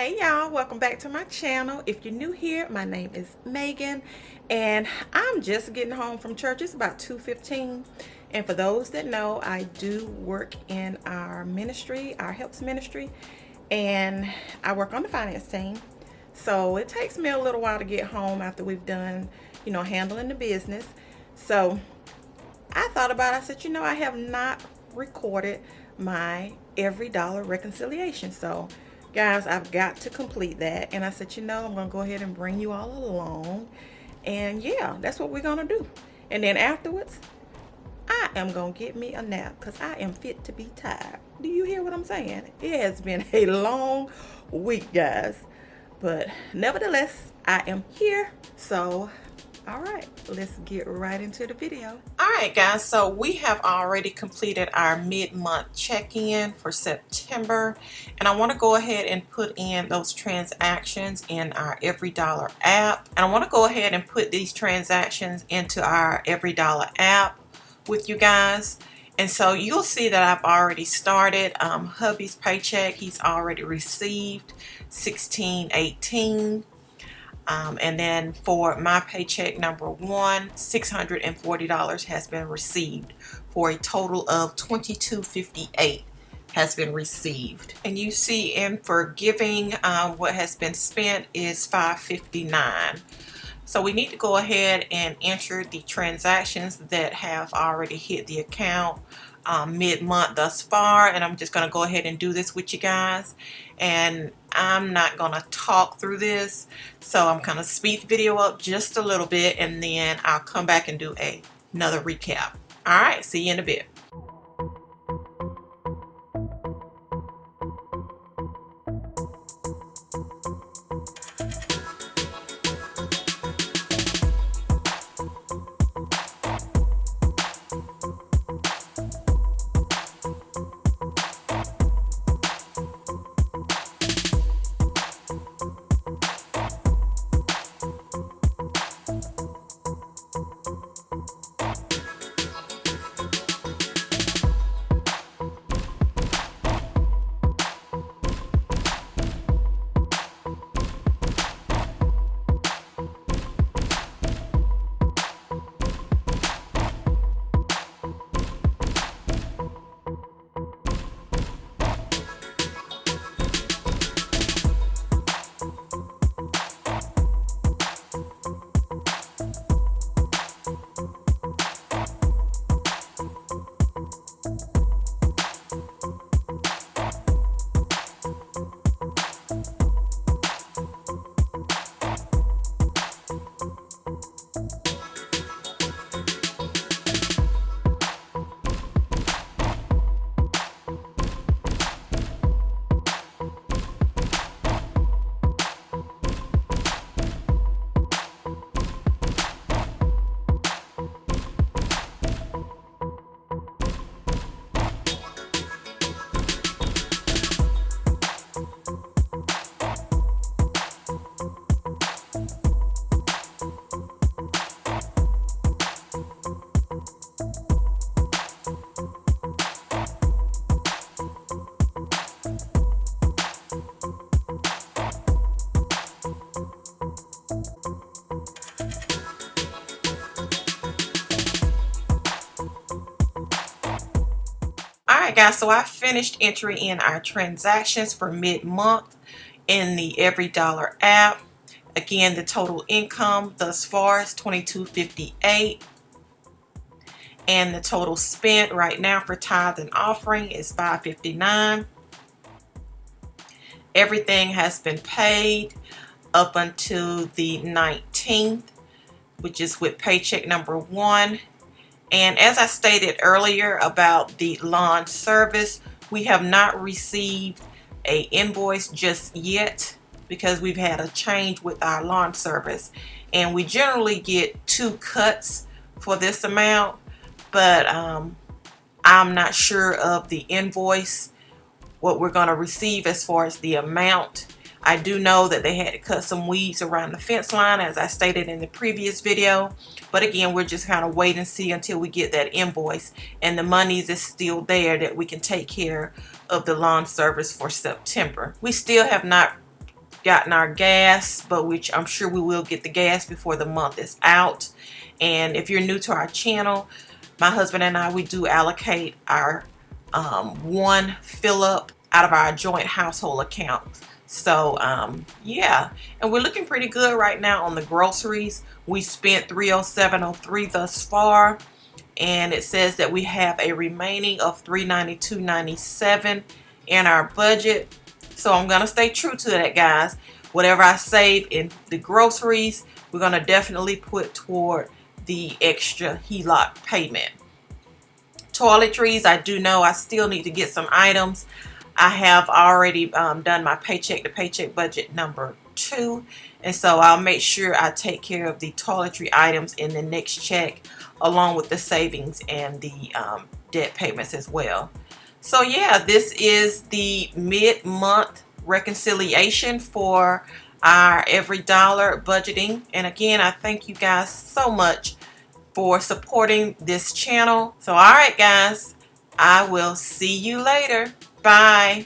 Hey y'all, welcome back to my channel. If you're new here, my name is Megan and I'm just getting home from church. It's about 2:15, and for those that know, I do work in our ministry, our helps ministry, and I work on the finance team. So it takes me a little while to get home after we've done, handling the business. So I thought about it. I said, I have not recorded my every dollar reconciliation. So, guys, I've got to complete that. And I said, I'm going to go ahead and bring you all along. And yeah, that's what we're going to do. And then afterwards, I am going to get me a nap because I am fit to be tired. Do you hear what I'm saying? It has been a long week, guys. But nevertheless, I am here. So all right, let's get right into the video. All right, guys, so we have already completed our mid-month check-in for September, and I want to go ahead and put in those transactions in our EveryDollar app. And I want to go ahead and put these transactions into our EveryDollar app with you guys. And so you'll see that I've already started. Hubby's paycheck, he's already received $16.18. And then for my paycheck number one, $640 has been received, for a total of $22.58 has been received. And you see in forgiving, what has been spent is $5.59. So we need to go ahead and enter the transactions that have already hit the account mid-month thus far, and I'm just going to go ahead and do this with you guys. And I'm not going to talk through this, so I'm going to speed the video up just a little bit, and then I'll come back and do another recap. All right, see you in a bit. Alright guys, so I finished entering in our transactions for mid-month in the EveryDollar app. Again, the total income thus far is $22.58, and the total spent right now for tithe and offering is $5.59. Everything has been paid up until the 19th, which is with paycheck number one. And as I stated earlier about the lawn service, we have not received an invoice just yet because we've had a change with our lawn service. And we generally get 2 cuts for this amount, but I'm not sure of the invoice, what we're going to receive as far as the amount. I do know that they had to cut some weeds around the fence line, as I stated in the previous video. But again, we're just kind of wait and see until we get that invoice and the monies is still there that we can take care of the lawn service for September. We still have not gotten our gas, but which I'm sure we will get the gas before the month is out. And if you're new to our channel, my husband and I, we do allocate our one fill up out of our joint household account. So yeah, and we're looking pretty good right now on the groceries. We spent $307.03 thus far, and it says that we have a remaining of $392.97 in our budget. So I'm gonna stay true to that, guys. Whatever I save in the groceries, we're gonna definitely put toward the extra HELOC payment. Toiletries, I do know I still need to get some items. I have already done my paycheck to paycheck budget number 2, and so I'll make sure I take care of the toiletry items in the next check, along with the savings and the debt payments as well. So yeah, this is the mid-month reconciliation for our EveryDollar budgeting. And again, I thank you guys so much for supporting this channel. So all right, guys, I will see you later. Bye.